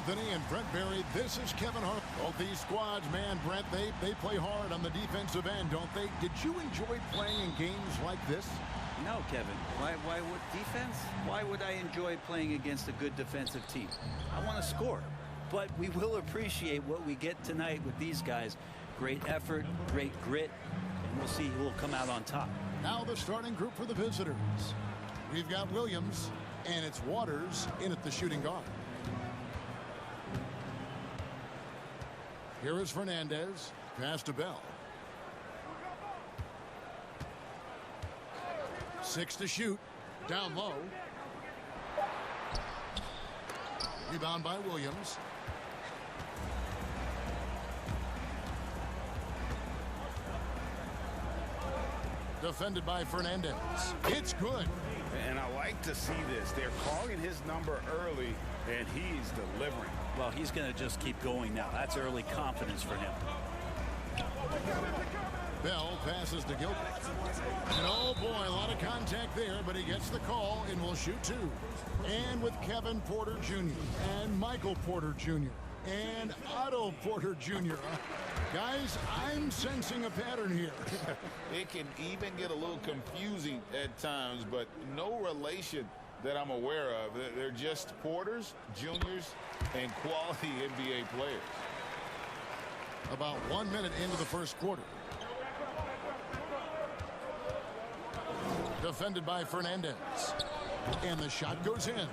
Anthony and Brent Berry. This is Kevin Hart. Both these squads, man, Brent, they play hard on the defensive end, don't they? Did you enjoy playing in games like this? No, Kevin. Why would defense? Why would I enjoy playing against a good defensive team? I want to score. But we will appreciate what we get tonight with these guys. Great effort, great grit, and we'll see who will come out on top. Now the starting group for the visitors. We've got Williams, and it's Waters in at the shooting guard. Here is Fernandez. Pass to Bell. 6 to shoot. Down low. Rebound by Williams. Defended by Fernandez. It's good. And I like to see this. They're calling his number early, and he's delivering. Well, he's going to just keep going now. That's early confidence for him. Bell passes to Gilbert. And oh boy, a lot of contact there, but he gets the call and will shoot 2. And with Kevin Porter Jr. and Michael Porter Jr. and Otto Porter Jr. Guys, I'm sensing a pattern here. It can even get a little confusing at times, but no relation that I'm aware of. They're just Porters, Juniors, and quality NBA players. About 1 minute into the first quarter. Defended by Fernandez. And the shot goes in.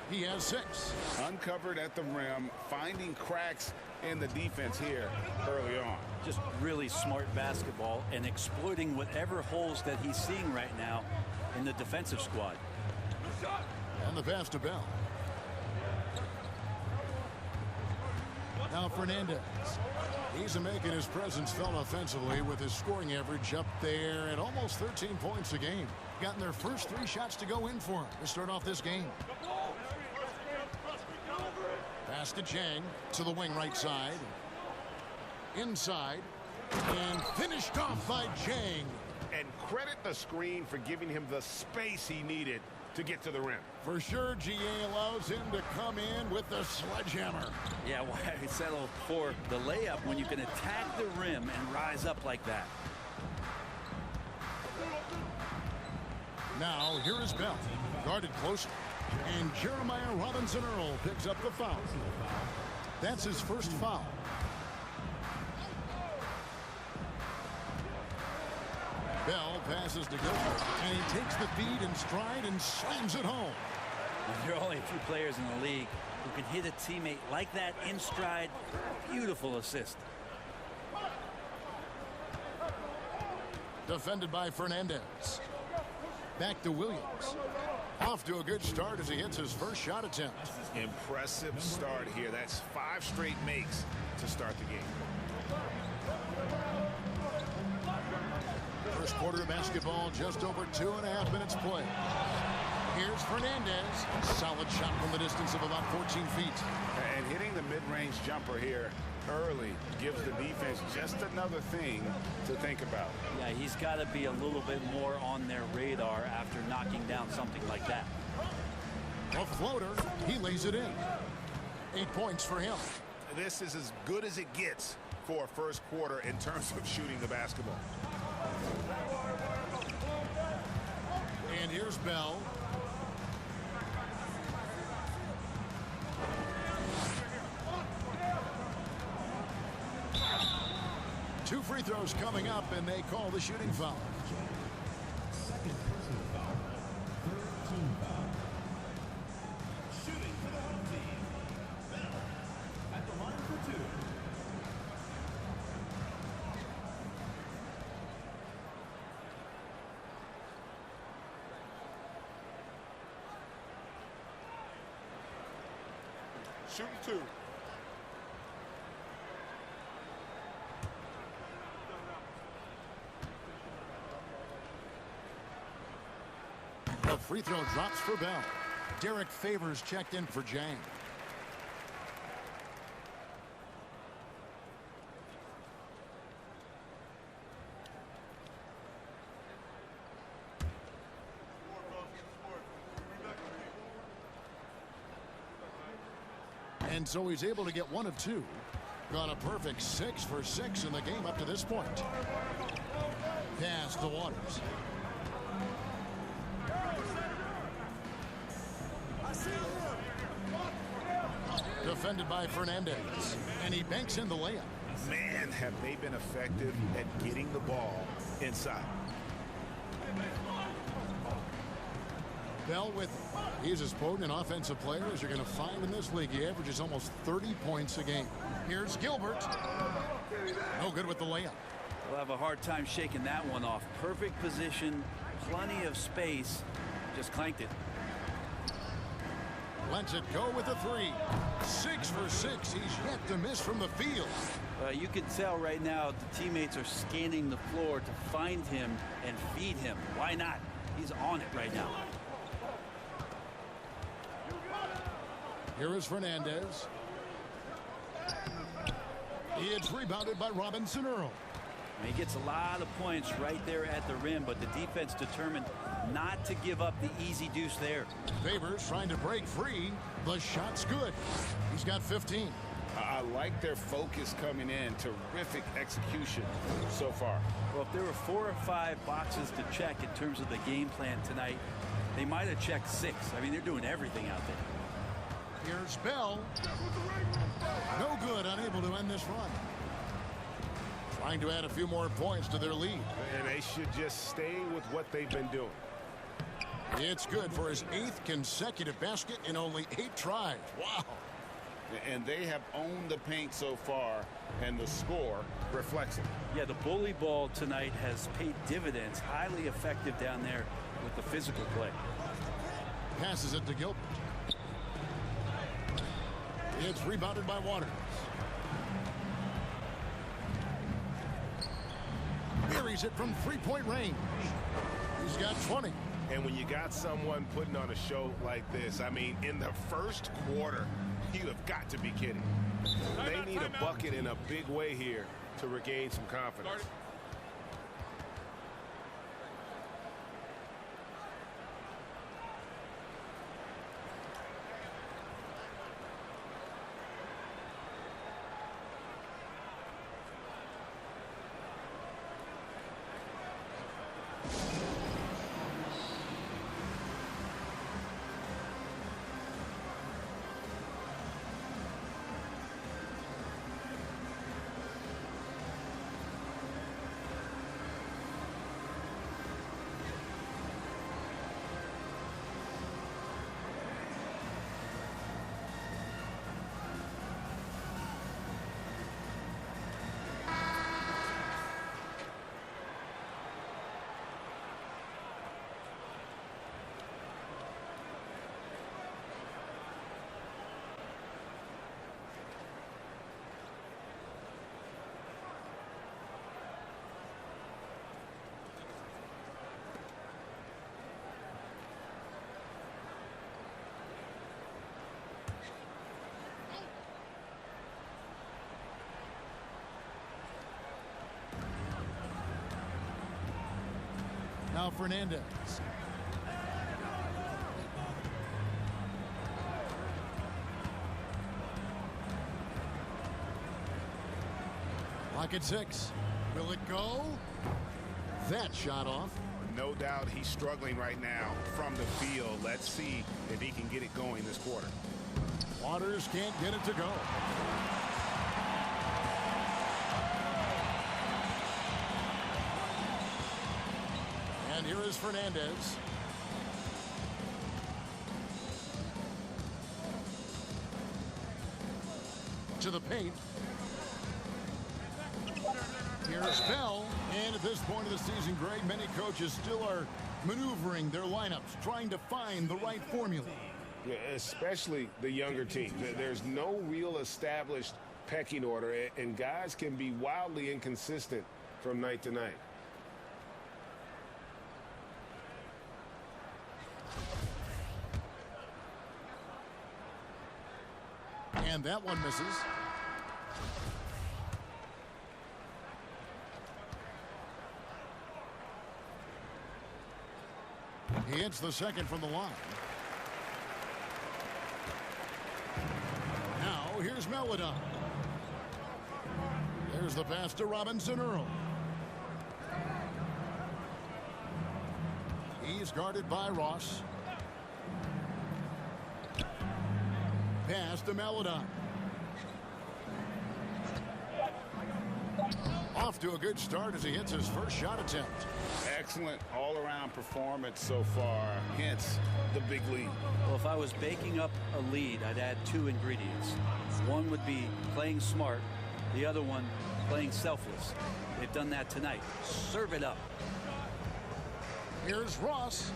He has 6. Uncovered at the rim, finding cracks in the defense here early on. Just really smart basketball and exploiting whatever holes that he's seeing right now in the defensive squad. And the pass to Bell. Now Fernandez. He's making his presence felt offensively with his scoring average up there at almost 13 points a game. Gotten their first 3 shots to go in for him to start off this game. Pass to Chang to the wing right side. Inside. And finished off by Chang. And credit the screen for giving him the space he needed to get to the rim. For sure, GA allows him to come in with the sledgehammer. Yeah, why settle for the layup when you can attack the rim and rise up like that? Now, here is Bell. Guarded closely. And Jeremiah Robinson-Earl picks up the foul. That's his first foul. Bell passes to Gilbert, and he takes the feed in stride and slams it home. There are only a few players in the league who can hit a teammate like that in stride. Beautiful assist. Defended by Fernandez. Back to Williams. Off to a good start as he hits his first shot attempt. Impressive start here. That's 5 straight makes to start the game. First quarter of basketball, just over 2.5 minutes played. Here's Fernandez. Solid shot from the distance of about 14 feet. And hitting the mid-range jumper here early gives the defense just another thing to think about. Yeah, he's got to be a little bit more on their radar after knocking down something like that. A floater. He lays it in. 8 points for him. This is as good as it gets for a first quarter in terms of shooting the basketball. And here's Bell. Two free throws coming up, and they call the shooting foul. Second personal foul. 13 foul. Shooting for the home team. Bell at the line for 2. Shooting 2. The free throw drops for Bell. Derek Favors checked in for Jang. And so he's able to get 1 of 2. Gone a perfect 6 for 6 in the game up to this point. Pass to Waters. Defended by Fernandez. And he banks in the layup. Man, have they been effective at getting the ball inside. Bell with him. He's as potent an offensive player as you're going to find in this league. He averages almost 30 points a game. Here's Gilbert. No good with the layup. We'll have a hard time shaking that one off. Perfect position, plenty of space. Just clanked it. Lets it go with a 3. 6 for 6. He's yet to miss from the field. You can tell right now the teammates are scanning the floor to find him and feed him. Why not? He's on it right now. Here is Fernandez. It's rebounded by Robinson Earl. He gets a lot of points right there at the rim, but the defense determined not to give up the easy deuce there. Favors trying to break free. The shot's good. He's got 15. I like their focus coming in. Terrific execution so far. Well, if there were 4 or 5 boxes to check in terms of the game plan tonight, they might have checked 6. I mean, they're doing everything out there. Here's Bell. No good, unable to end this run. Trying to add a few more points to their lead. And they should just stay with what they've been doing. It's good for his 8th consecutive basket in only 8 tries. Wow. And they have owned the paint so far, and the score reflects it. Yeah, the bully ball tonight has paid dividends. Highly effective down there with the physical play. Passes it to Gilbert. It's rebounded by Waters. Buries it from 3-point range. He's got 20. And when you got someone putting on a show like this, I mean, in the first quarter, you have got to be kidding. They need a bucket in a big way here to regain some confidence. Now Fernandez. Lock at 6. Will it go? That shot off. No doubt he's struggling right now from the field. Let's see if he can get it going this quarter. Waters can't get it to go. And here is Fernandez. To the paint. Here's Bell. And at this point of the season, Greg, many coaches still are maneuvering their lineups, trying to find the right formula. Yeah, especially the younger teams. There's no real established pecking order, and guys can be wildly inconsistent from night to night. And that one misses. He hits the second from the line. Now Meladon. There's the pass to Robinson Earl. He's guarded by Ross. Pass to Meladon. Off to a good start as he hits his first shot attempt. Excellent all-around performance so far, hence the big lead. Well, if I was baking up a lead, I'd add two ingredients. One would be playing smart, the other one playing selfless. They've done that tonight. Serve it up. Here's Ross.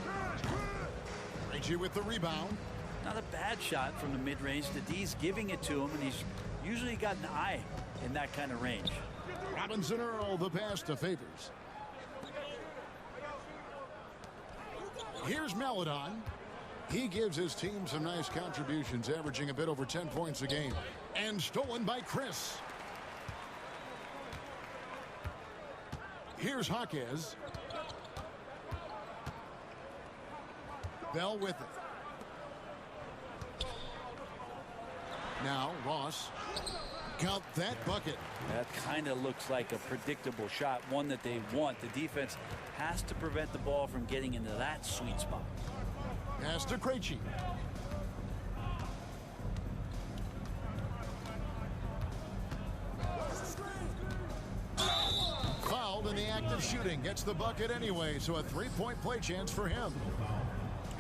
Reggie with the rebound. Not a bad shot from the mid-range. The D's giving it to him, and he's usually got an eye in that kind of range. Robinson Earl, the pass to Favors. Here's Meladon. He gives his team some nice contributions, averaging a bit over 10 points a game. And stolen by Chris. Here's Jaquez. Bell with it. Now Ross. Count that bucket. That kind of looks like a predictable shot, one that they want. The defense has to prevent the ball from getting into that sweet spot. Pass to Krejci. Fouled in the act of shooting. Gets the bucket anyway, so a three-point play chance for him.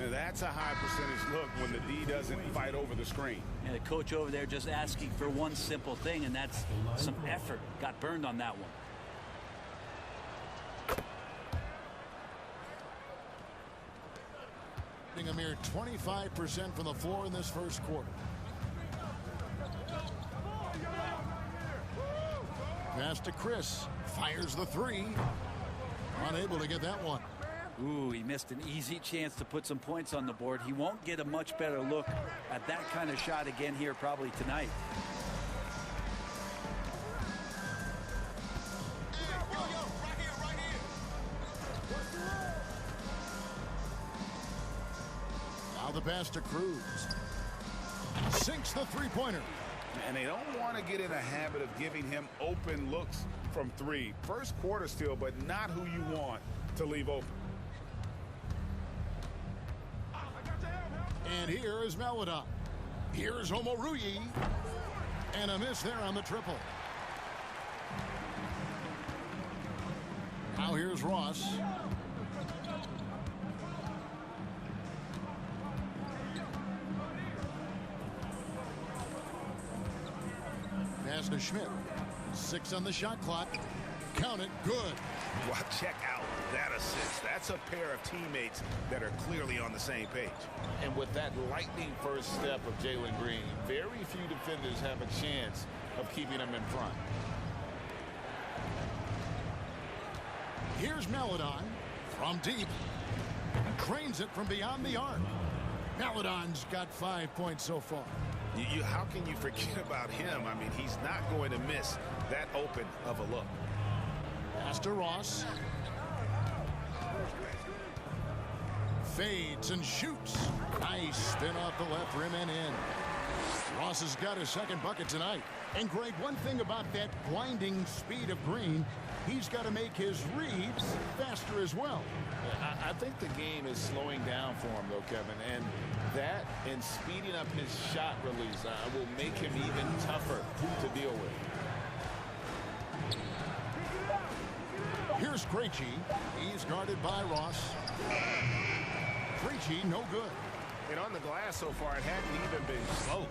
That's a high percentage look when the D doesn't fight over the screen. And the coach over there just asking for one simple thing, and that's some effort. Got burned on that one. A mere 25% from the floor in this first quarter. Pass to Chris. Fires the three. Unable to get that one. Ooh, he missed an easy chance to put some points on the board. He won't get a much better look at that kind of shot again here probably tonight. Now the pass to Cruz. Sinks the three-pointer. And they don't want to get in a habit of giving him open looks from three. First quarter still, but not who you want to leave open. And here is Meladon. Here's Omoruyi. And a miss there on the triple. Now here's Ross. Pass to Schmidt. 6 on the shot clock. Count it. Good. Well, check out that assist. That's a pair of teammates that are clearly on the same page. And with that lightning first step of Jalen Green, very few defenders have a chance of keeping him in front. Here's Meladon from deep. Cranes it from beyond the arc. Meladon's got 5 points so far. How can you forget about him? I mean, he's not going to miss that open of a look. Pass to Ross. Fades and shoots. Nice spin off the left rim and in. Ross has got his second bucket tonight. And Greg, one thing about that blinding speed of Green, he's got to make his reads faster as well. I think the game is slowing down for him, though, Kevin. And that and speeding up his shot release will make him even tougher to deal with. Here's Krejci. He's guarded by Ross. Krejci, no good. And on the glass so far, it hadn't even been close.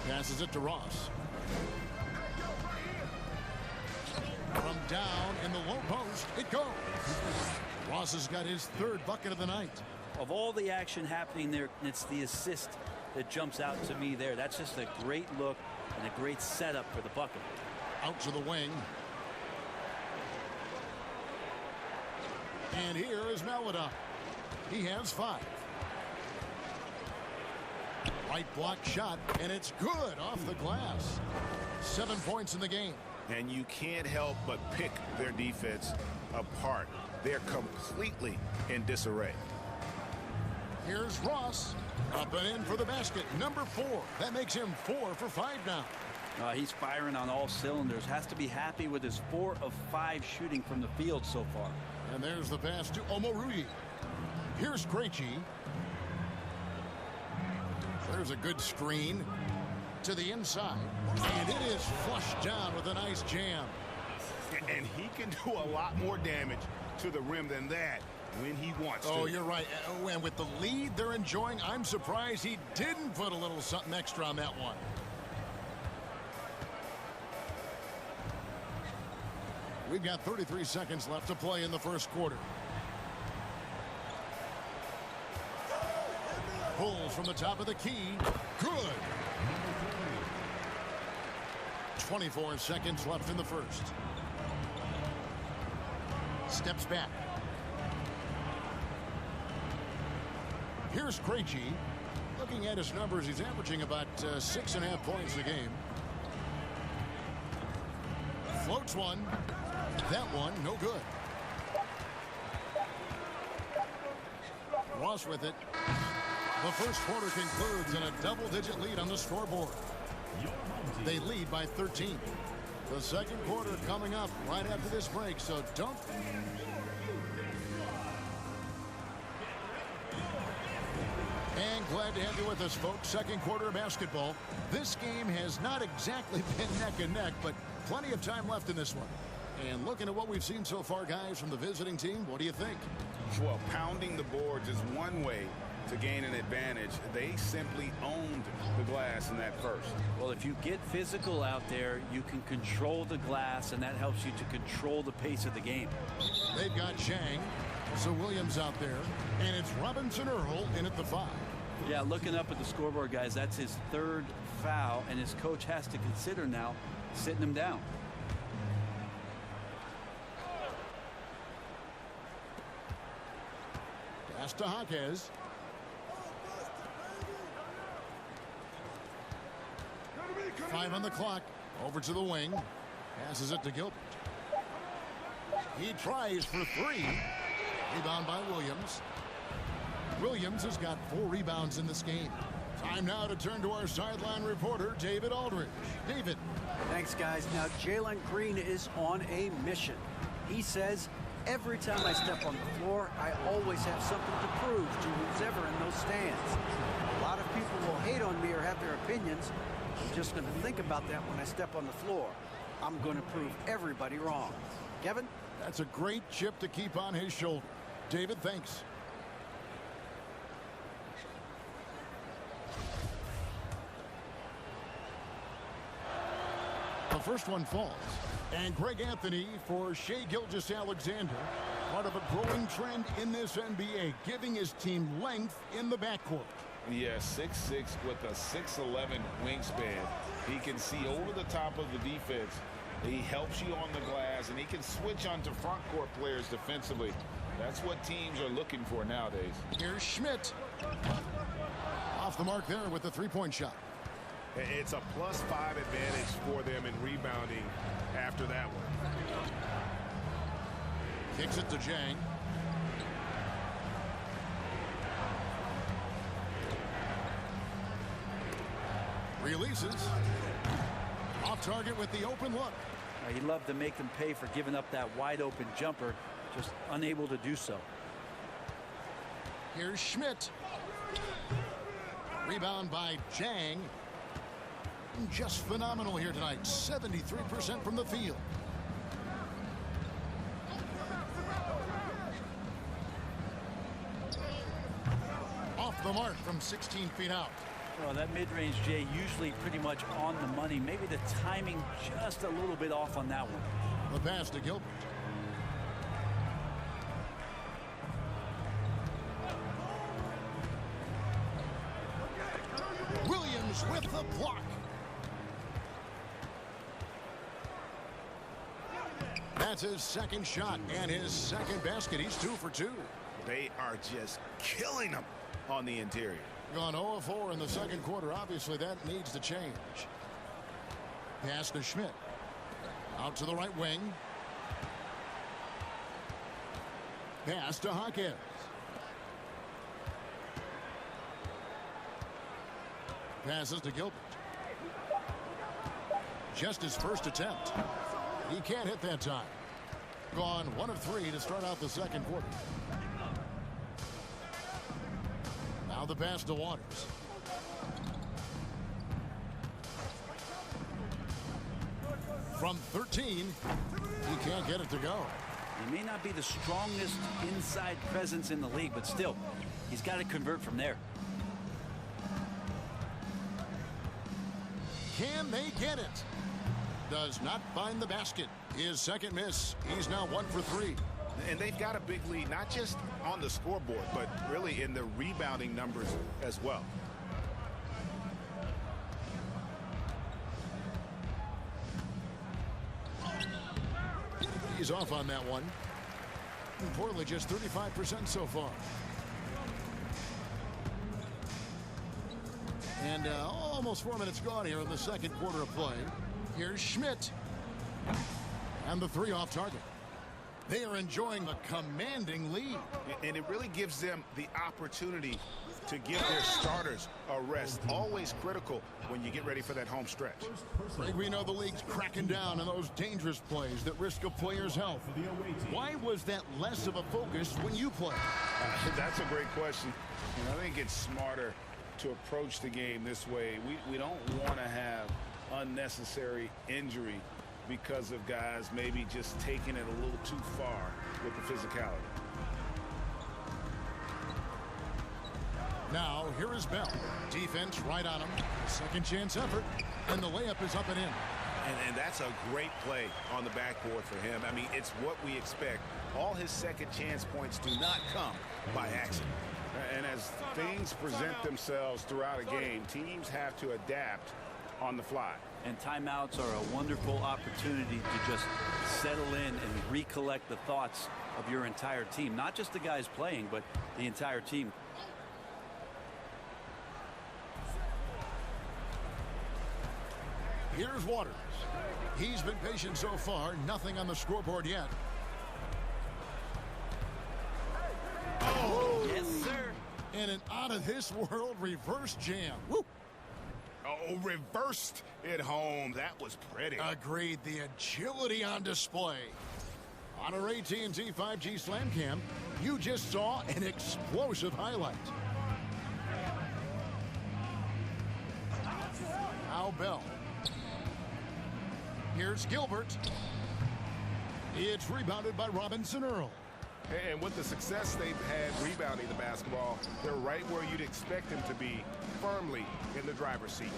Passes it to Ross. From down in the low post, it goes. Ross has got his third bucket of the night. Of all the action happening there, it's the assist that jumps out to me there. That's just a great look and a great setup for the bucket. Out to the wing. And here is Meladon. He has 5. Right block shot, and it's good off the glass. 7 points in the game. And you can't help but pick their defense apart. They're completely in disarray. Here's Ross. Up and in for the basket. Number 4. That makes him 4 for 5 now. He's firing on all cylinders. Has to be happy with his 4 of 5 shooting from the field so far. And there's the pass to Omoruyi. Here's Krejci. There's a good screen to the inside. And it is flushed down with a nice jam. And he can do a lot more damage to the rim than that when he wants to. Oh, you're right. And with the lead they're enjoying, I'm surprised he didn't put a little something extra on that one. We've got 33 seconds left to play in the first quarter. Pulls from the top of the key. Good. 24 seconds left in the first. Steps back. Here's Krejci. Looking at his numbers, he's averaging about 6.5 points a game. Floats one. That one, no good. Ross with it. The first quarter concludes in a double-digit lead on the scoreboard. They lead by 13. The second quarter coming up right after this break, so don't... And glad to have you with us, folks. Second quarter of basketball. This game has not exactly been neck and neck, but plenty of time left in this one. And looking at what we've seen so far, guys, from the visiting team, what do you think? Well, pounding the boards is one way to gain an advantage. They simply owned the glass in that first. Well, if you get physical out there, you can control the glass, and that helps you to control the pace of the game. They've got Chang, so Williams out there, and it's Robinson Earl in at the 5. Yeah, looking up at the scoreboard, guys, that's his 3rd foul, and his coach has to consider now sitting him down. Pass to Jaquez. Five on the clock. Over to the wing. Passes it to Gilbert. He tries for 3. Rebound by Williams. Williams has got 4 rebounds in this game. Time now to turn to our sideline reporter, David Aldridge. David. Thanks, guys. Now, Jalen Green is on a mission. He says, every time I step on the floor, I always have something to prove to who's ever in those stands. A lot of people will hate on me or have their opinions. I'm just going to think about that when I step on the floor. I'm going to prove everybody wrong. Kevin? That's a great chip to keep on his shoulder. David, thanks. The first one falls. And Greg Anthony for Shai Gilgeous-Alexander. Part of a growing trend in this NBA, giving his team length in the backcourt. Yeah, 6'6" with a 6'11" wingspan. He can see over the top of the defense. He helps you on the glass, and he can switch onto front court players defensively. That's what teams are looking for nowadays. Here's Schmidt. Off the mark there with the three-point shot. It's a +5 advantage for them in rebounding after that one. Kicks it to Jang. Releases. Off target with the open look. He loved to make them pay for giving up that wide open jumper, just unable to do so. Here's Schmidt. Rebound by Jang. Just phenomenal here tonight. 73% from the field. Off the mark from 16 feet out. Well, that mid-range, Jay, usually pretty much on the money. Maybe the timing just a little bit off on that one. The pass to Gilbert. Williams with the block. That's his second shot and his second basket. He's 2 for 2. They are just killing them on the interior. Gone 0 of 4 in the second quarter. Obviously, that needs to change. Pass to Schmidt. Out to the right wing. Pass to Jaquez. passes to Gilbert. Just his first attempt. He can't hit that time. Gone 1 of 3 to start out the second quarter. Now the pass to Waters. From 13, he can't get it to go. He may not be the strongest inside presence in the league, but still, he's got to convert from there. Can they get it? Does not find the basket. His second miss. He's now 1 for 3. And they've got a big lead, not just on the scoreboard, but really in the rebounding numbers as well. He's off on that one. Portland just 35% so far. And almost 4 minutes gone here in the second quarter of play. Here's Schmidt. And the 3 off target. They are enjoying a commanding lead. And it really gives them the opportunity to give their starters a rest. Always critical when you get ready for that home stretch. We know the league's cracking down on those dangerous plays that risk a player's health. Why was that less of a focus when you play? That's a great question. I think it's smarter to approach the game this way. We don't want to have unnecessary injury because of guys maybe just taking it a little too far with the physicality. Now, here is Bell. Defense right on him. Second chance effort. And the layup is up and in. And that's a great play on the backboard for him. I mean, it's what we expect. All his second chance points do not come by accident. And as things present themselves throughout a game, teams have to adapt on the fly. And timeouts are a wonderful opportunity to just settle in and recollect the thoughts of your entire team. Not just the guys playing, but the entire team. Here's Waters. He's been patient so far. Nothing on the scoreboard yet. Oh, yes, sir. And an out-of-this-world reverse jam. Woo! Oh, reversed it home. That was pretty. Agreed. The agility on display. On our AT&T 5G Slam Cam, you just saw an explosive highlight. Now Bell. Here's Gilbert. It's rebounded by Robinson Earl. And with the success they've had rebounding the basketball, they're right where you'd expect them to be, firmly in the driver's seat.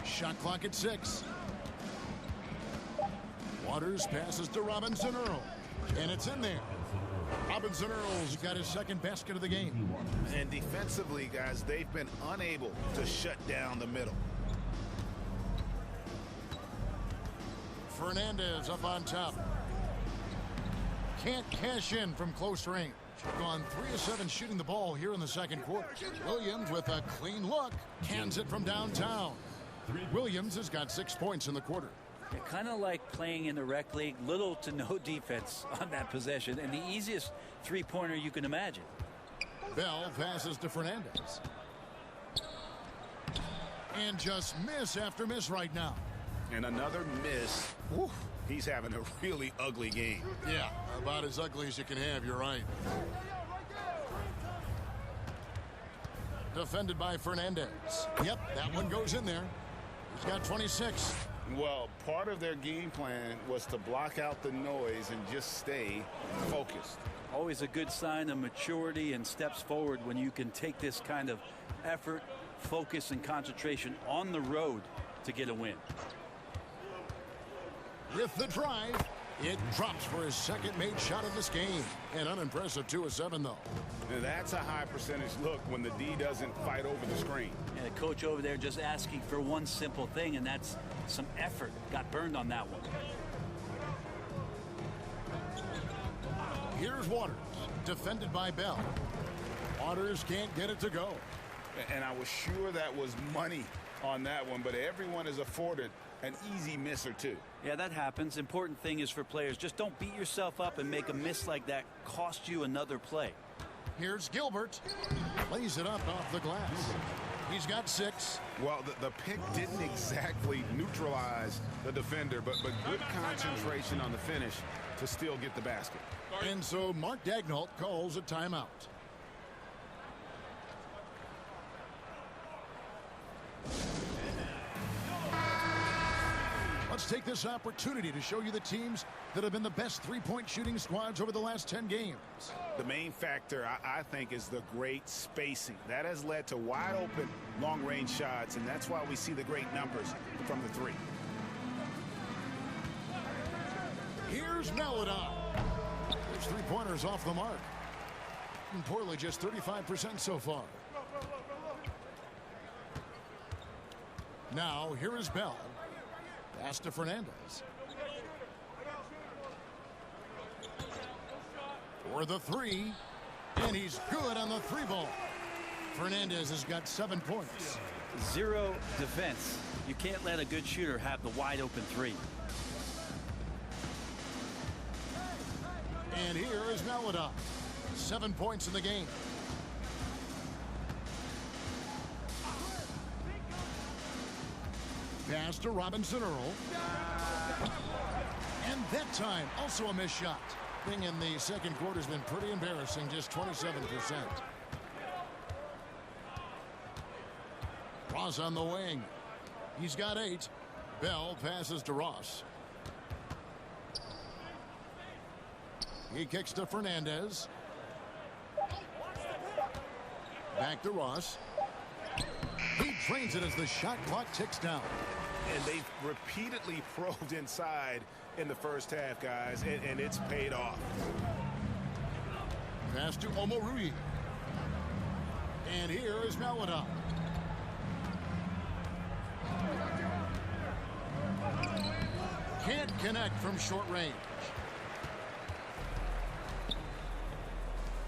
Shot clock at 6. Waters passes to Robinson Earl. And it's in there. Robinson Earl's got his second basket of the game. And defensively, guys, they've been unable to shut down the middle. Fernandez up on top. Can't cash in from close range. Gone 3 of 7 shooting the ball here in the second quarter. Williams with a clean look. Cans it from downtown. Williams has got 6 points in the quarter. Kind of like playing in the rec league, little to no defense on that possession, and the easiest three-pointer you can imagine. Bell passes to Fernandez. And just miss after miss right now. And another miss. Whew. He's having a really ugly game. Yeah, about as ugly as you can have, you're right. Defended by Fernandez. Yep, that one goes in there. He's got 26. Well, part of their game plan was to block out the noise and just stay focused. Always a good sign of maturity and steps forward when you can take this kind of effort, focus, and concentration on the road to get a win. With the drive, it drops for his second made shot of this game. An unimpressive 2 of 7, though. That's a high percentage look when the D doesn't fight over the screen. And the coach over there just asking for one simple thing, and that's some effort. Got burned on that one. Here's Waters, defended by Bell. Waters can't get it to go. And I was sure that was money on that one, but everyone is afforded an easy miss or two. Yeah, that happens. Important thing is for players, just don't beat yourself up and make a miss like that cost you another play. Here's Gilbert. Lays it up off the glass. He's got 6. Well, the pick didn't exactly neutralize the defender, but good concentration on the finish to still get the basket. And so Mark Daignault calls a timeout. Let's take this opportunity to show you the teams that have been the best three-point shooting squads over the last 10 games. The main factor, I think, is the great spacing. That has led to wide-open long-range shots, and that's why we see the great numbers from the 3. Here's Maladon. His three-pointers off the mark. And poorly, just 35% so far. Now, here is Bell. Pass to Fernandez. For the 3. And he's good on the 3-ball. Fernandez has got 7 points. 0 defense. You can't let a good shooter have the wide open 3. And here is Maladon. 7 points in the game. Pass to Robinson Earl. And that time, also a missed shot. Thing in the second quarter has been pretty embarrassing, just 27%. Ross on the wing. He's got 8. Bell passes to Ross. He kicks to Fernandez. Back to Ross. He drains it as the shot clock ticks down. And they've repeatedly probed inside in the first half, guys, and it's paid off. Pass to Omorui. And here is Maladon. Can't connect from short range.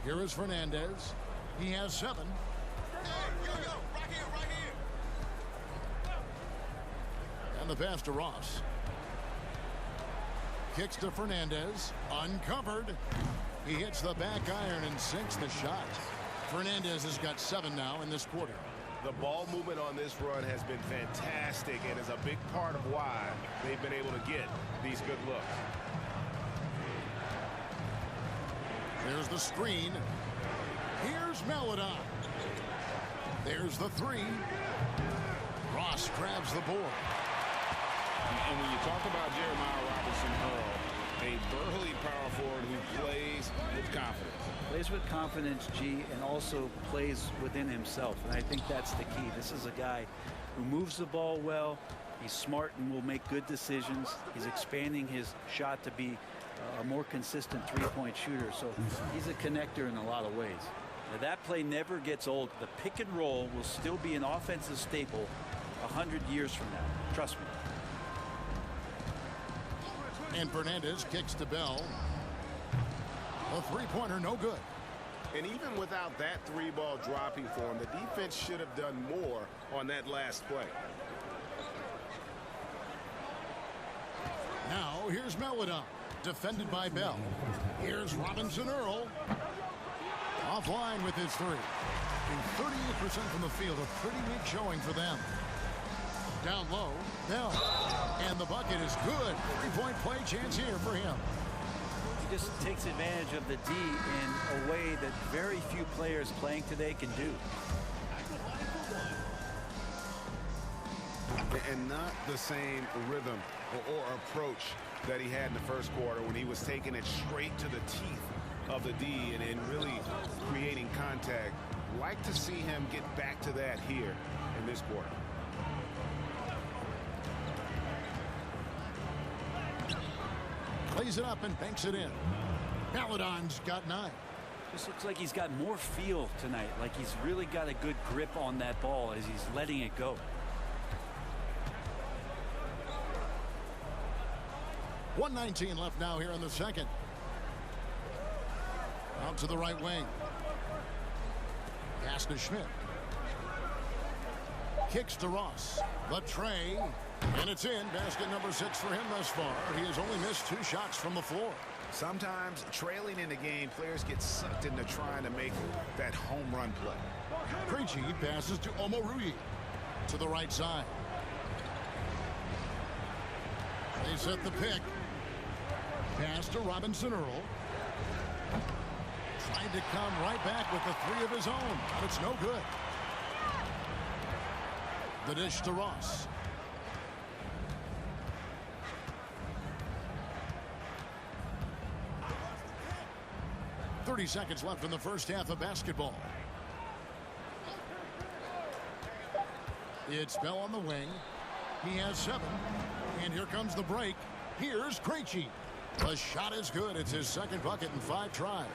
Here is Fernandez. He has 7. And the pass to Ross. Kicks to Fernandez. Uncovered. He hits the back iron and sinks the shot. Fernandez has got 7 now in this quarter. The ball movement on this run has been fantastic and is a big part of why they've been able to get these good looks. There's the screen. Here's Maladon. There's the 3. Ross grabs the board. And when you talk about Jeremiah Robinson-Earl, a burly power forward who plays with confidence. Plays with confidence, G, and also plays within himself. And I think that's the key. This is a guy who moves the ball well. He's smart and will make good decisions. He's expanding his shot to be a more consistent three-point shooter. So he's a connector in a lot of ways. Now, that play never gets old. The pick and roll will still be an offensive staple 100 years from now. Trust me. And Fernandez kicks to Bell. A three-pointer, no good. And even without that 3-ball dropping for him, the defense should have done more on that last play. Now, here's Maladon, defended by Bell. Here's Robinson Earl. Offline with his 3. 38% from the field, a pretty weak showing for them. Down low, Bell. And the bucket is good. 3-point play chance here for him. He just takes advantage of the D in a way that very few players playing today can do. And not the same rhythm or approach that he had in the first quarter when he was taking it straight to the teeth of the D and really creating contact. Like to see him get back to that here in this quarter. Plays it up and banks it in. Maladon's got 9. Just looks like he's got more feel tonight. Like he's really got a good grip on that ball as he's letting it go. .119 left now here in the second. Out to the right wing. Pass to Schmidt. Kicks to Ross. The tray. And it's in. Basket number 6 for him thus far. He has only missed 2 shots from the floor. Sometimes trailing in the game, players get sucked into trying to make that home run play. Krejci passes to Omoruyi to the right side. They set the pick. Pass to Robinson Earl. Tried to come right back with the 3 of his own, but it's no good. The dish to Ross. Seconds left in the first half of basketball. It's Bell on the wing. He has 7. And here comes the break. Here's Krejci. The shot is good. It's his second bucket in 5 tries.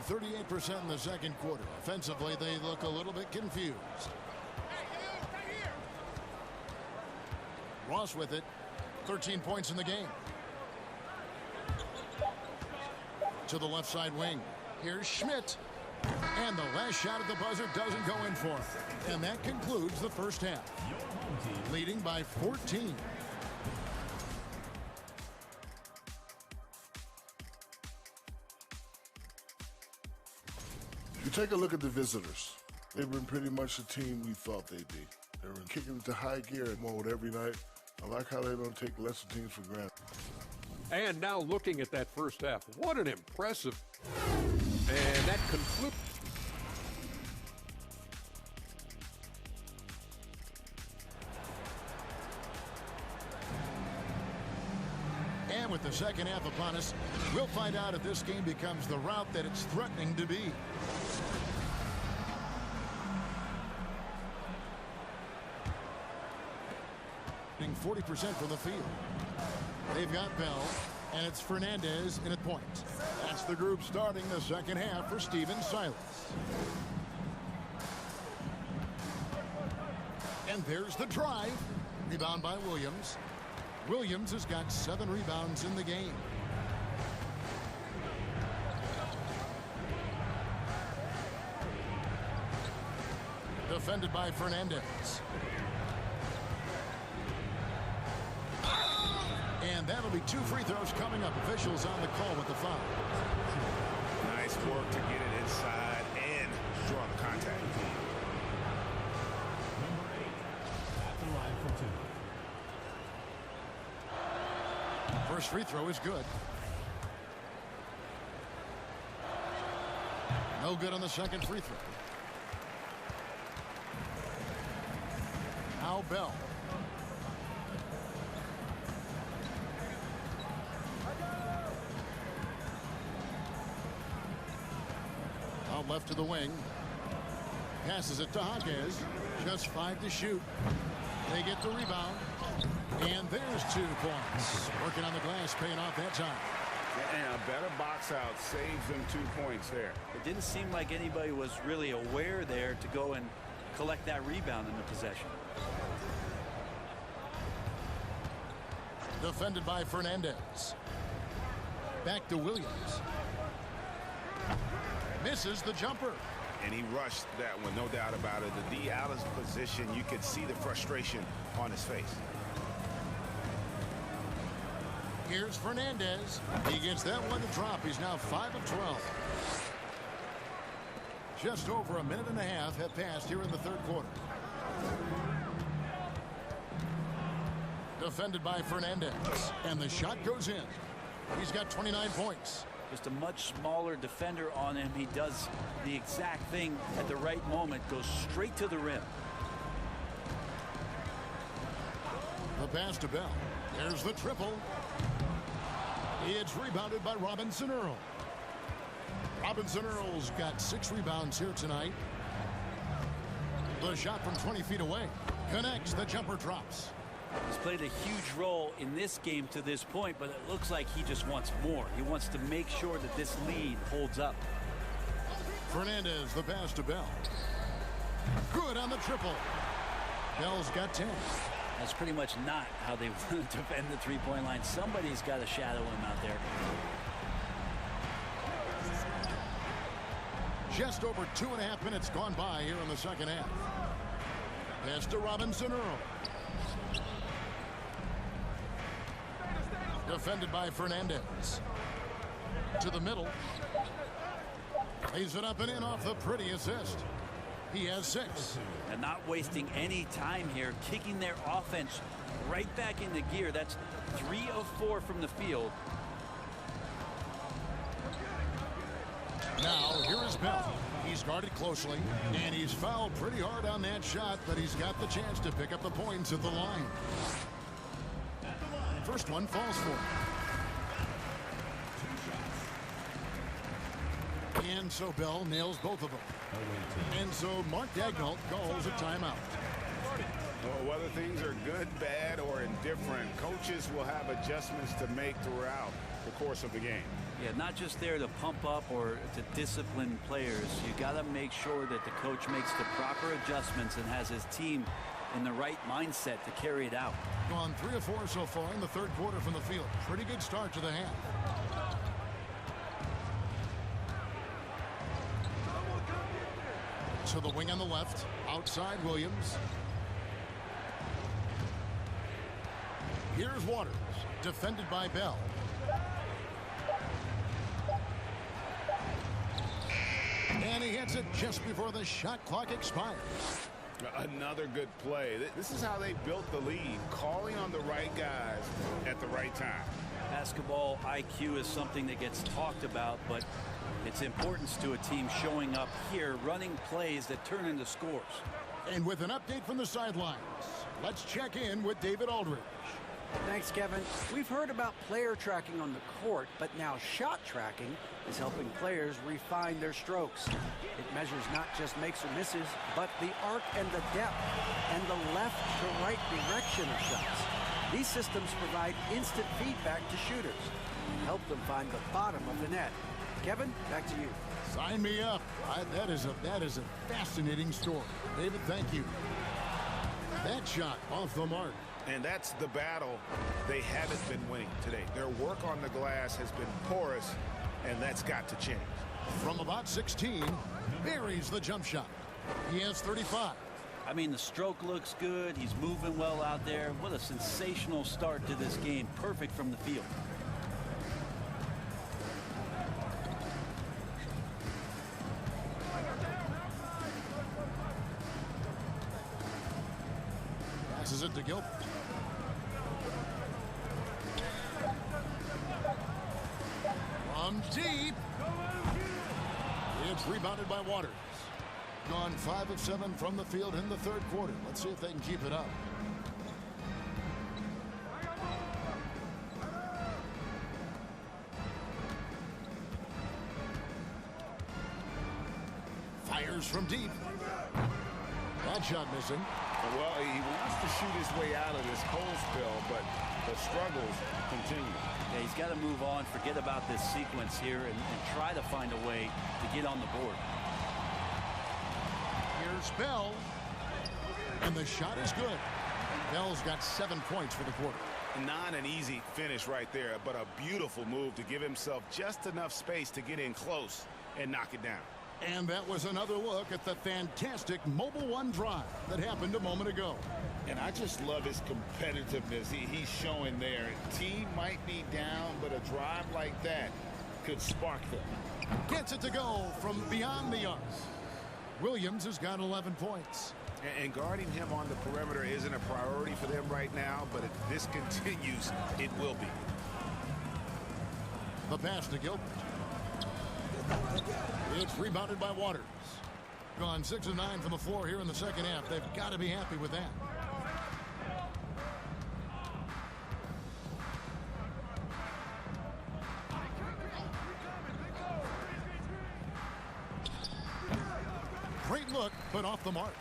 38% in the second quarter. Offensively, they look a little bit confused. Ross with it. 13 points in the game. To the left side wing. Here's Schmidt. And the last shot at the buzzer doesn't go in for him. And that concludes the first half. Leading by 14. You take a look at the visitors. They've been pretty much the team we thought they'd be. They've been kicking it to high gear mode every night. I like how they don't take lesser teams for granted. And now looking at that first half, what an impressive. And that concludes. And with the second half upon us, we'll find out if this game becomes the route that it's threatening to be. 40% from the field. They've got Bell, and it's Fernandez in at point. That's the group starting the second half for Steven Silas. And there's the drive. Rebound by Williams. Williams has got 7 rebounds in the game. Defended by Fernandez. And that'll be 2 free throws coming up. Officials on the call with the foul. Nice work to get it inside and draw the contact. Number 8 at the line for 2. First free throw is good. No good on the second free throw. Now Bell. Out left to the wing. Passes it to Hodges. Just 5 to shoot. They get the rebound. And there's 2 points. Working on the glass, paying off that time. And a better box out saves them 2 points there. It didn't seem like anybody was really aware there to go and collect that rebound in the possession. Defended by Fernandez. Back to Williams. Misses the jumper. And he rushed that one, no doubt about it. The D out of position, you could see the frustration on his face. Here's Fernandez. He gets that one to drop. He's now 5 of 12. Just over a minute and a half have passed here in the third quarter. Defended by Fernandez. And the shot goes in. He's got 29 points. Just a much smaller defender on him. He does the exact thing at the right moment. Goes straight to the rim. The pass to Bell. There's the triple. It's rebounded by Robinson Earl. Robinson Earl's got 6 rebounds here tonight. The shot from 20 feet away. Connects. The jumper drops. He's played a huge role in this game to this point, but it looks like he just wants more. He wants to make sure that this lead holds up. Fernandez, the pass to Bell. Good on the triple. Bell's got 10. That's pretty much not how they want to defend the three-point line. Somebody's got to shadow him out there. Just over 2.5 minutes gone by here in the second half. Pass to Robinson Earl. Defended by Fernandez. To the middle. Lays it up and in off the pretty assist. He has 6. And not wasting any time here, kicking their offense right back into gear. That's 3 of 4 from the field. Now, here is Bell. He's guarded closely, and he's fouled pretty hard on that shot, but he's got the chance to pick up the points at the line. First one falls for him. And so Bell nails both of them. And so Mark Dagnall calls a timeout. Well, whether things are good, bad, or indifferent, coaches will have adjustments to make throughout the course of the game. Yeah, not just there to pump up or to discipline players. You got to make sure that the coach makes the proper adjustments and has his team in the right mindset to carry it out. Gone 3 of 4 so far in the third quarter from the field. Pretty good start to the half. To the wing on the left. Outside Williams. Here's Waters. Defended by Bell. And he hits it just before the shot clock expires. Another good play. This is how they built the lead, calling on the right guys at the right time. Basketball IQ is something that gets talked about, but its importance to a team showing up here, running plays that turn into scores. And with an update from the sidelines, let's check in with David Aldridge. Thanks, Kevin. We've heard about player tracking on the court, but now shot tracking is helping players refine their strokes. It measures not just makes or misses, but the arc and the depth and the left to right direction of shots. These systems provide instant feedback to shooters and help them find the bottom of the net. Kevin, back to you. Sign me up. That is a fascinating story. David, thank you. That shot off the mark. And that's the battle they haven't been winning today. Their work on the glass has been porous, and that's got to change. From about 16, buries the jump shot. He has 35. I mean, the stroke looks good. He's moving well out there. What a sensational start to this game. Perfect from the field. Passes it to Gilbert. From deep. It's rebounded by Waters. Gone 5 of 7 from the field in the third quarter. Let's see if they can keep it up. Fires from deep. That shot missing. Well, he wants to shoot his way out of this cold spell, but the struggles continue. Yeah, he's got to move on, forget about this sequence here, and try to find a way to get on the board. Here's Bell. And the shot is good. Bell's got 7 points for the quarter. Not an easy finish right there, but a beautiful move to give himself just enough space to get in close and knock it down. And that was another look at the fantastic Mobile One drive that happened a moment ago. And I just love his competitiveness he's showing there. Team might be down, but a drive like that could spark them. Gets it to go from beyond the arc. Williams has got 11 points. And guarding him on the perimeter isn't a priority for them right now, but if this continues, it will be. The pass to Gilbert. It's rebounded by Waters. Gone 6 of 9 from the floor here in the second half. They've got to be happy with that. Great look, but off the mark.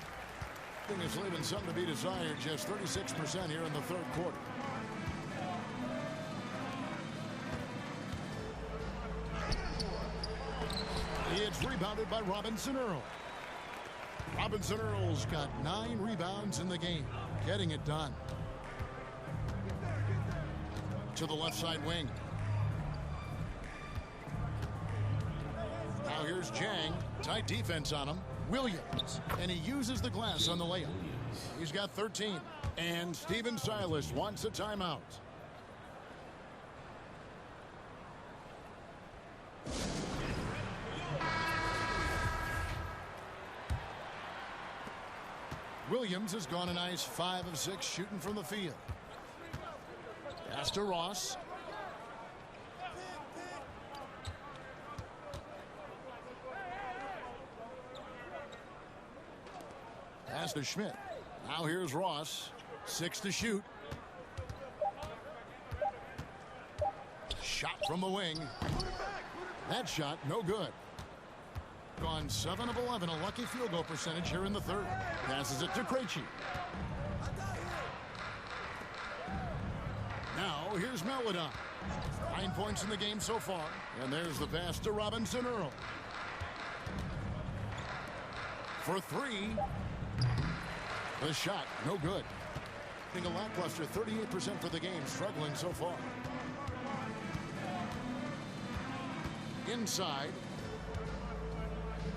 Thing is leaving some to be desired. Just 36% here in the third quarter. It's rebounded by Robinson Earl. Robinson Earl's got 9 rebounds in the game, getting it done. To the left side wing. Now here's Chang. Tight defense on him. Williams. And he uses the glass on the layup. He's got 13. And Steven Silas wants a timeout. Williams has gone a nice 5 of 6 shooting from the field. Pass to Ross. Pass to Schmidt. Now here's Ross. 6 to shoot. Shot from the wing. That shot no good. Gone 7 of 11, a lucky field goal percentage here in the third. Passes it to Krejci. Now here's Melodon. 9 points in the game so far. And there's the pass to Robinson Earl. For 3. The shot, no good. I think a lackluster 38% for the game, struggling so far. Inside.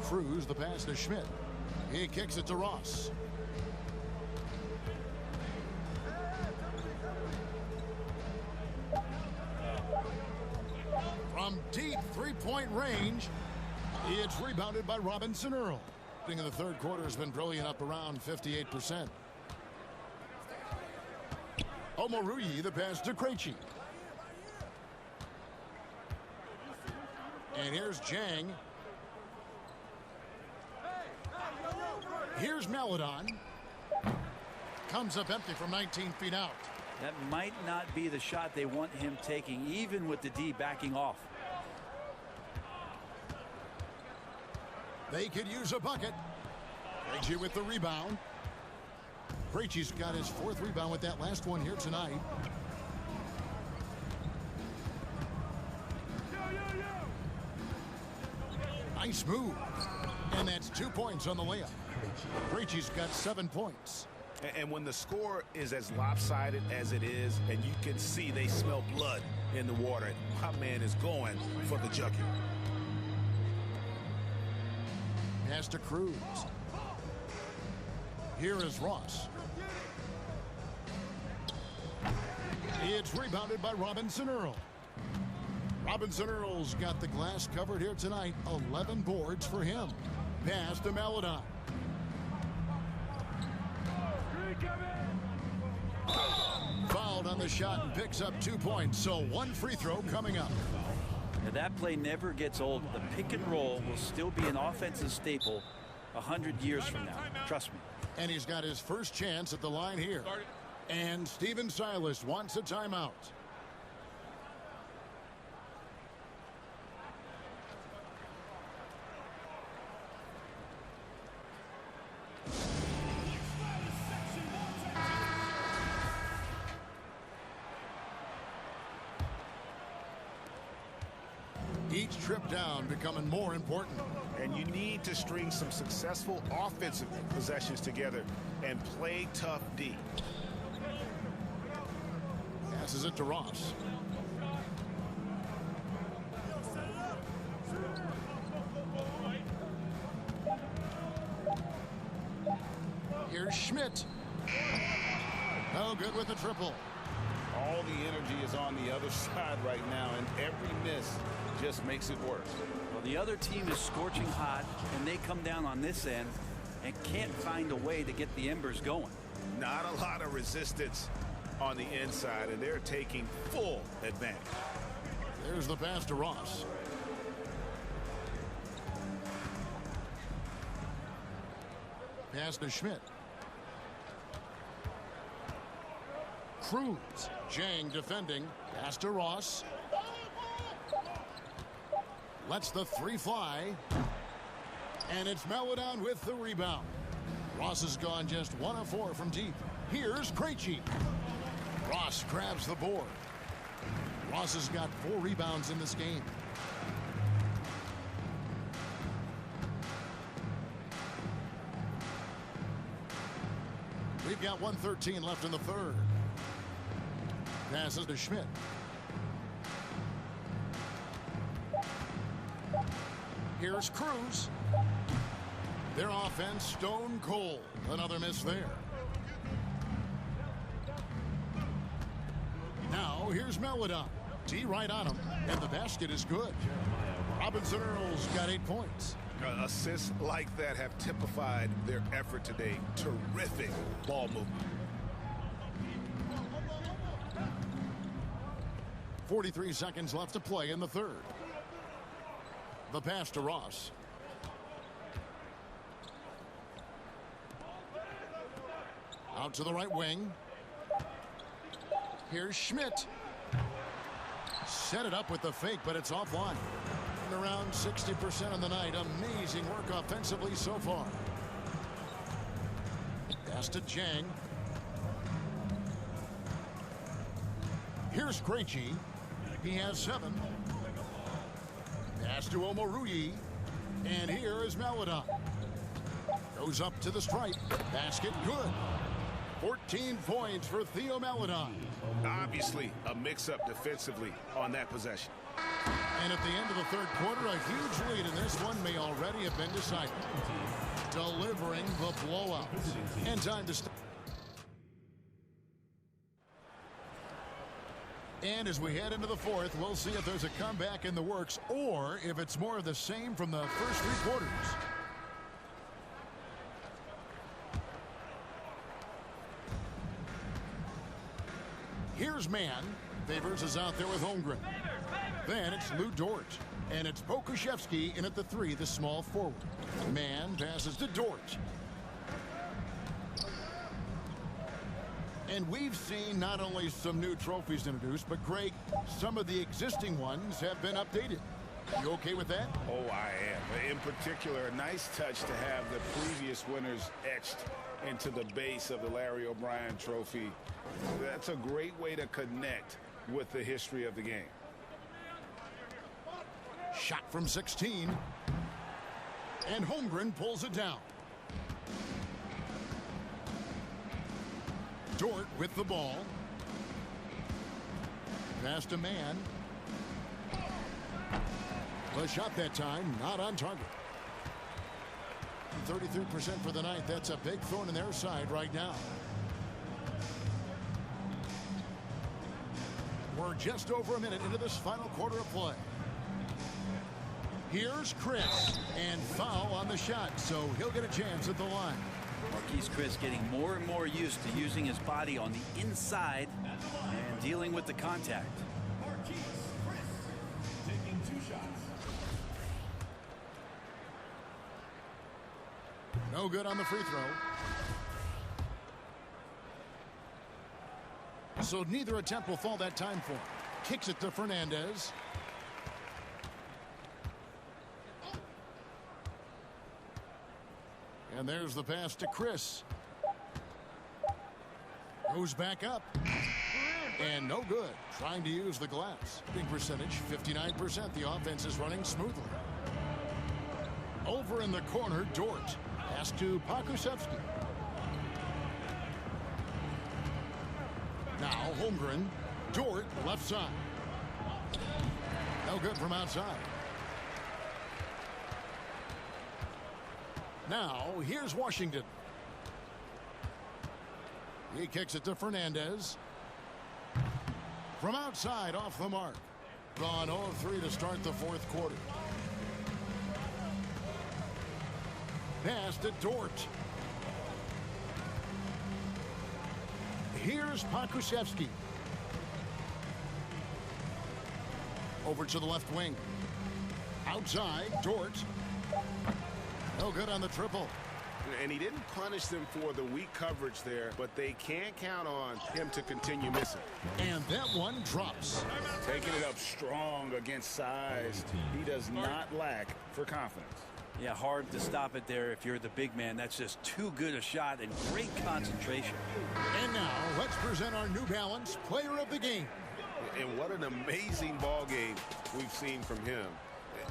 Cruz, the pass to Schmidt. He kicks it to Ross. From deep three-point range, it's rebounded by Robinson Earl. In the third quarter has been brilliant, up around 58%. Omoruyi, the pass to Krejci. And here's Jang. Here's Melodon. Comes up empty from 19 feet out. That might not be the shot they want him taking, even with the D backing off. They could use a bucket. Krejci with the rebound. Krejci's got his 4th rebound with that last one here tonight. Nice move. And that's 2 points on the layup. Krejci's got 7 points. And when the score is as lopsided as it is, and you can see they smell blood in the water, my man is going for the jugular. Pass to Cruz. Here is Ross. It's rebounded by Robinson Earl. Robinson Earl's got the glass covered here tonight. 11 boards for him. Pass to Melodon. Fouled on the shot and picks up 2 points. So 1 free throw coming up. Now that play never gets old. The pick and roll will still be an offensive staple 100 years from now. Trust me. And he's got his first chance at the line here. And Steven Silas wants a timeout. Each trip down becoming more important. And you need to string some successful offensive possessions together and play tough D. Passes it to Ross. Here's Schmidt. No good with the triple. All the energy is on the other side right now, and every miss just makes it worse. Well, the other team is scorching hot, and they come down on this end and can't find a way to get the embers going. Not a lot of resistance on the inside, and they're taking full advantage. There's the pass to Ross. Pass to Schmidt. Cruz. Jang defending. Pass to Ross. Lets the 3 fly. And it's Melodon with the rebound. Ross has gone just 1 of 4 from deep. Here's Krejci. Ross grabs the board. Ross has got 4 rebounds in this game. We've got 1:13 left in the third. Passes to Schmidt. Here's Cruz. Their offense stone cold. Another miss there. here's Melodon. T right on him, and the basket is good. Robinson Earls got 8 points. Assists like that have typified their effort today. Terrific ball movement. 43 seconds left to play in the third. The pass to Ross. Out to the right wing. Here's Schmidt. Set it up with the fake, but it's offline. Around 60% on the night. Amazing work offensively so far. Pass to Jang. Here's Krejci. He has 7. Pass to Omoruyi. And here is Melodon. Goes up to the stripe. Basket good. 14 points for Theo Melodon. Obviously, a mix-up defensively on that possession. And at the end of the third quarter, a huge lead in this one may already have been decided. Delivering the blowout. And time to stop. And as we head into the fourth, we'll see if there's a comeback in the works or if it's more of the same from the first 3 quarters. Here's Mann. Favors is out there with Holmgren. Then it's Lou Dort. And it's Pokusevski in at the 3, the small forward. Mann passes to Dort. And we've seen not only some new trophies introduced, but Greg, some of the existing ones have been updated. You okay with that? Oh, I am. In particular, a nice touch to have the previous winners etched into the base of the Larry O'Brien trophy. That's a great way to connect with the history of the game. Shot from 16. And Holmgren pulls it down. Dort with the ball. Pass to Mann. The shot that time, not on target. 33% for the night. That's a big thorn in their side right now. We're just over a minute into this final quarter of play. Here's Chris, and foul on the shot, so he'll get a chance at the line. Marquise Chris getting more and more used to using his body on the inside and dealing with the contact. Marquise Chris taking 2 shots. No good on the free throw. So neither attempt will fall that time for him. Kicks it to Fernandez. And there's the pass to Chris. Goes back up. And no good. Trying to use the glass. Big percentage, 59%. The offense is running smoothly. Over in the corner, Dort. Pass to Pokusevski. Now Holmgren. Dort, left side. No good from outside. Now, here's Washington. He kicks it to Fernandez. From outside, off the mark. Gone 0 of 3 to start the fourth quarter. Pass to Dort. Here's Pokusevski. Over to the left wing. Outside, Dort. No good on the triple. And he didn't punish them for the weak coverage there, but they can't count on him to continue missing. And that one drops. Taking it up strong against size. He does not lack for confidence. Yeah, hard to stop it there if you're the big man. That's just too good a shot and great concentration. And now, let's present our New Balance Player of the Game. And what an amazing ball game we've seen from him.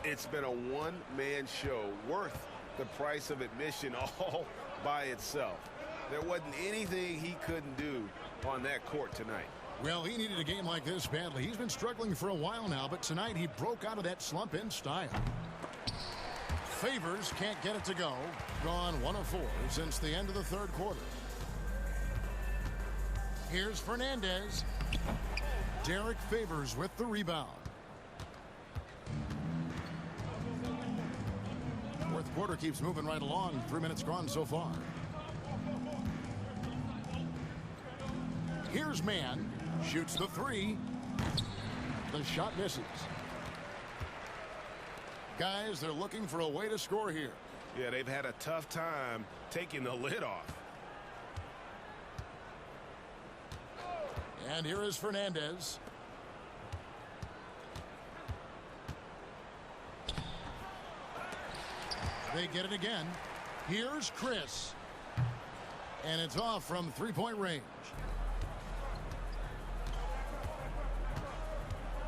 It's been a one-man show worth the price of admission all by itself. There wasn't anything he couldn't do on that court tonight. Well, he needed a game like this badly. He's been struggling for a while now, but tonight he broke out of that slump in style. Favors can't get it to go. Gone 1 of 4 since the end of the third quarter. Here's Fernandez. Derek Favors with the rebound. Fourth quarter keeps moving right along. 3 minutes gone so far. Here's Mann. Shoots the three. The shot misses. Guys, they're looking for a way to score here. Yeah, they've had a tough time taking the lid off. And here is Fernandez. They get it again. Here's Chris. And it's off from three-point range.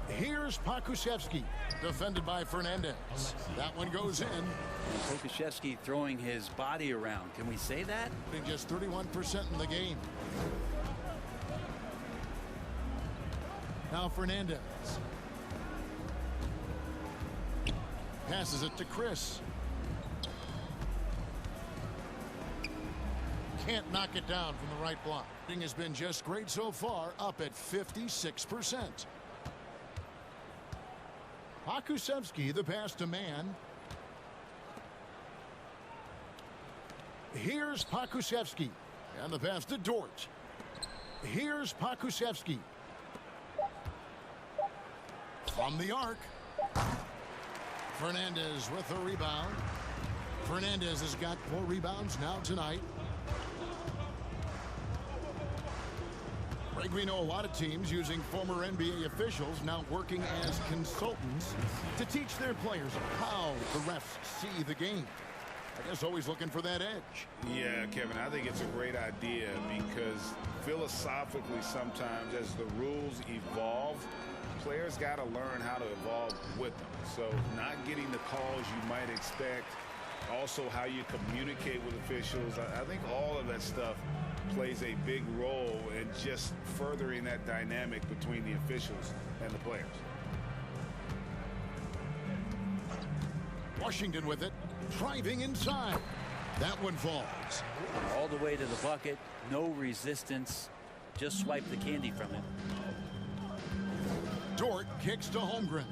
Here's Pokusevski, defended by Fernandez. That one goes in. Pokusevski throwing his body around. Can we say that? Just 31% in the game. Now Fernandez. Passes it to Chris. Can't knock it down from the right block. Thing has been just great so far, up at 56%. Pokusevski, the pass to Mann. Here's Pokusevski. And the pass to Dort. Here's Pokusevski. From the arc. Fernandez with the rebound. Fernandez has got 4 rebounds now tonight. Greg, we know a lot of teams using former NBA officials now working as consultants to teach their players how the refs see the game. I guess always looking for that edge. Yeah, Kevin, I think it's a great idea because philosophically sometimes as the rules evolve, players got to learn how to evolve with them. So not getting the calls you might expect, also how you communicate with officials. I think all of that stuff plays a big role in just furthering that dynamic between the officials and the players. Washington with it, driving inside. That one falls. All the way to the bucket, no resistance. Just swipe the candy from him. Dort kicks to Holmgren.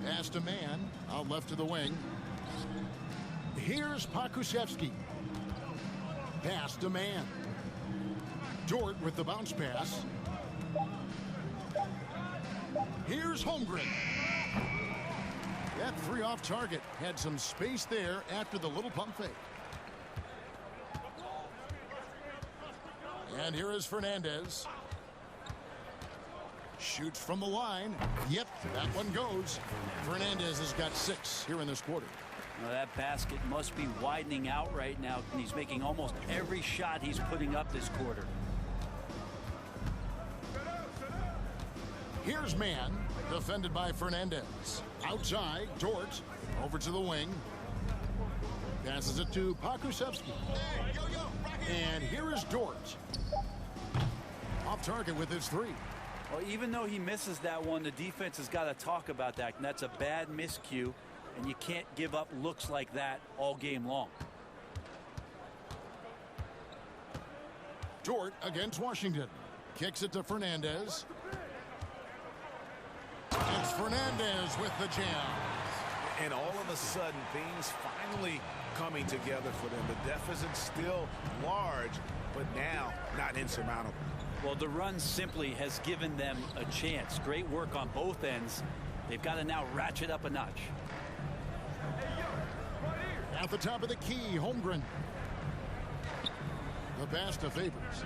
Pass to Mann, out left to the wing. Here's Pokusevski. Pass to Mann. Dort with the bounce pass. Here's Holmgren. That 3 off target. Had some space there after the little pump fake. And here is Fernandez. Shoots from the line. Yep, that one goes. Fernandez has got 6 here in this quarter. Well, that basket must be widening out right now, and he's making almost every shot he's putting up this quarter. Here's Mann, defended by Fernandez. Outside, Dort, over to the wing. Passes it to Pokusevski. And here is Dort. Off target with his 3. Well, even though he misses that one, the defense has got to talk about that, and that's a bad miscue, and you can't give up looks like that all game long. Dort against Washington. Kicks it to Fernandez. It's Fernandez with the jam. And all of a sudden, things finally coming together for them. The deficit's still large, but now not insurmountable. Well, the run simply has given them a chance. Great work on both ends. They've got to now ratchet up a notch. At the top of the key, Holmgren. The pass to Favors.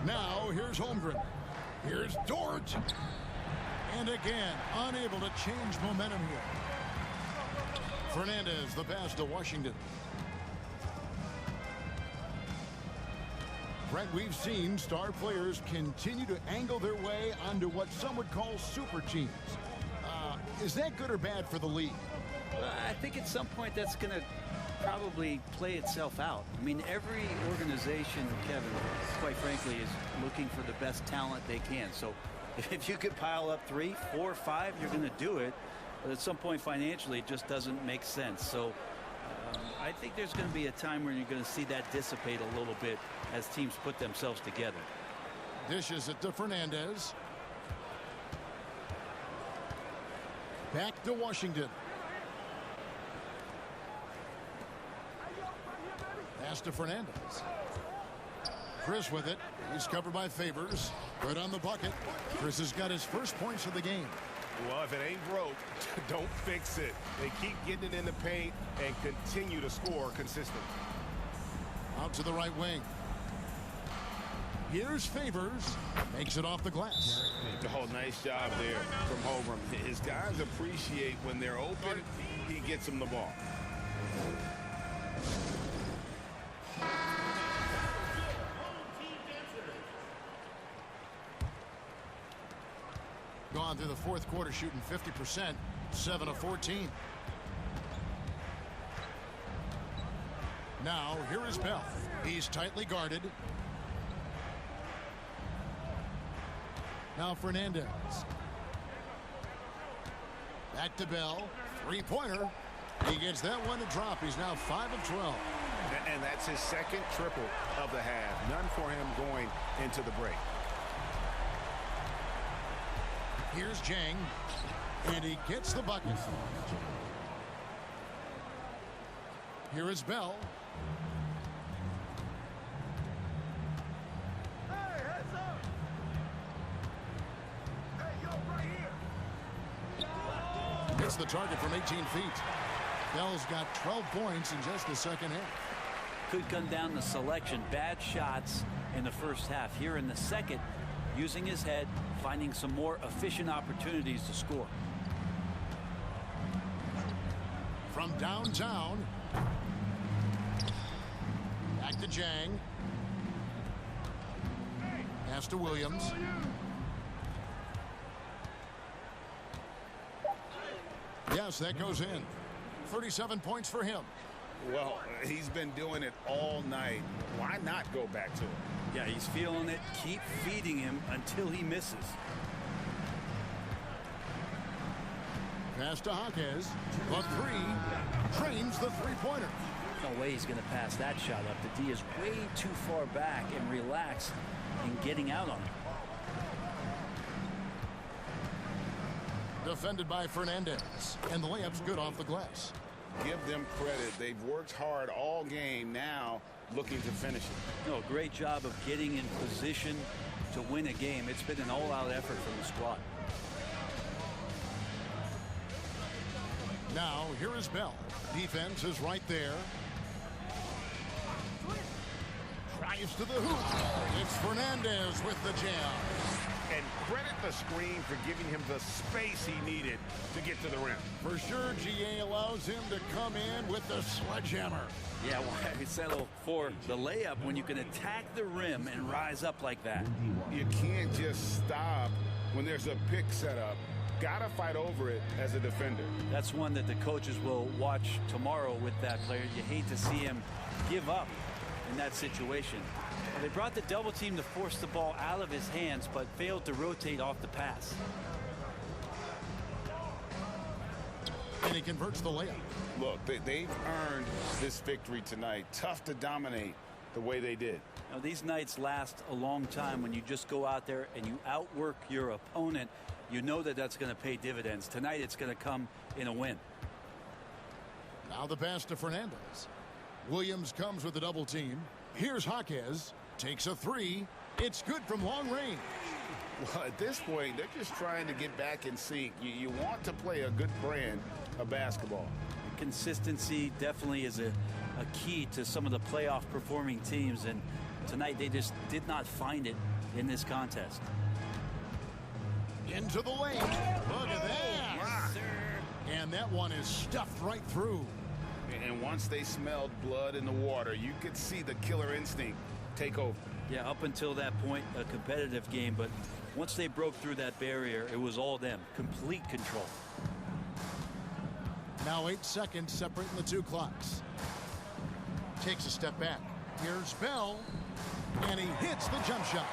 Now here's Holmgren. Here's Dort. And again, unable to change momentum here. Fernandez, the pass to Washington. Brent, we've seen star players continue to angle their way onto what some would call super teams. Is that good or bad for the league? I think at some point that's going to probably play itself out. I mean, every organization, Kevin, quite frankly, is looking for the best talent they can. So if you could pile up 3, 4, 5, you're going to do it. But at some point financially, it just doesn't make sense. So I think there's going to be a time where you're going to see that dissipate a little bit as teams put themselves together. Dishes it to Fernandez. Back to Washington. Pass to Fernandez. Chris with it. He's covered by Favors. Good on the bucket. Chris has got his first points of the game. Well, if it ain't broke, don't fix it. They keep getting it in the paint and continue to score consistently. Out to the right wing. Here's Favors. Makes it off the glass. Oh, nice job there from Holmgren. His guys appreciate when they're open, he gets them the ball. Gone through the fourth quarter shooting 50%, 7 of 14. Now here is Bell. He's tightly guarded. Now Fernandez. Back to Bell. Three-pointer. He gets that one to drop. He's now 5 of 12. And that's his second triple of the half. None for him going into the break. Here's Jang, and he gets the bucket. Here is Bell. Hey, heads up! Hey, yo, right here! Hits the target from 18 feet. Bell's got 12 points in just the second half. Could come down to selection. Bad shots in the first half. Here in the second, using his head, finding some more efficient opportunities to score. From downtown. Back to Jang. Pass to Williams. Yes, that goes in. 37 points for him. Well, he's been doing it all night. Why not go back to it? Yeah, he's feeling it. Keep feeding him until he misses. Pass to Jaquez. The three. Trains the three-pointer. No way he's going to pass that shot up. The D is way too far back and relaxed in getting out on it. Defended by Fernandez. And the layup's good off the glass. Give them credit. They've worked hard all game, now looking to finish it. No, great job of getting in position to win a game. It's been an all-out effort from the squad. Now, here is Bell. Defense is right there. Drives to the hoop. It's Fernandez with the jam. And credit the screen for giving him the space he needed to get to the rim. For sure, GA allows him to come in with the sledgehammer. Yeah, why settle for the layup when you can attack the rim and rise up like that? You can't just stop when there's a pick set up. Gotta fight over it as a defender. That's one that the coaches will watch tomorrow with that player. You hate to see him give up in that situation. Well, they brought the double team to force the ball out of his hands, but failed to rotate off the pass. And he converts the layup. Look, they've earned this victory tonight. Tough to dominate the way they did. Now, these nights last a long time when you just go out there and you outwork your opponent. You know that that's going to pay dividends. Tonight it's going to come in a win. Now the pass to Fernandez. Williams comes with a double team. Here's Jaquez. Takes a three. It's good from long range. Well, at this point, they're just trying to get back in sync. You want to play a good brand of basketball. Consistency definitely is a key to some of the playoff performing teams, and tonight they just did not find it in this contest. Into the lane. Look at that. Yes, sir. And that one is stuffed right through. And once they smelled blood in the water, you could see the killer instinct take over. Yeah, up until that point, a competitive game, but once they broke through that barrier, it was all them. Complete control. Now 8 seconds separating the two clocks. Takes a step back. Here's Bell. And he hits the jump shot.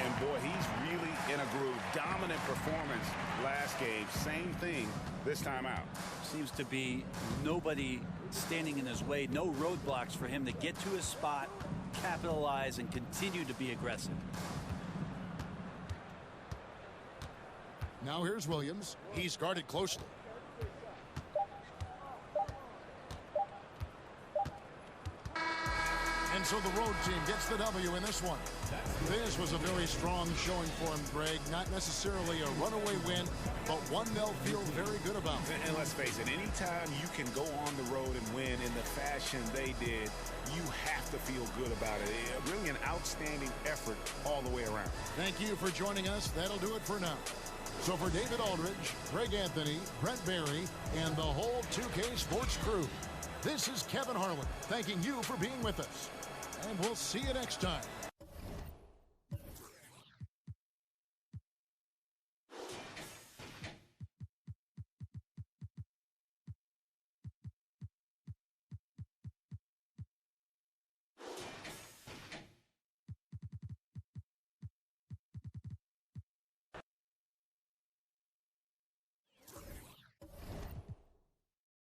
And boy, he's really in a groove. Dominant performance last game. Same thing this time out. Seems to be nobody standing in his way. No roadblocks for him to get to his spot, capitalize, and continue to be aggressive. Now here's Williams. He's guarded closely. And so the road team gets the W in this one. This was a very strong showing for him, Greg. Not necessarily a runaway win, but one they'll feel very good about. And let's face it, anytime you can go on the road and win in the fashion they did, you have to feel good about it. Really an outstanding effort all the way around. Thank you for joining us. That'll do it for now. So for David Aldridge, Greg Anthony, Brent Barry, and the whole 2K Sports crew, this is Kevin Harlan thanking you for being with us. And we'll see you next time.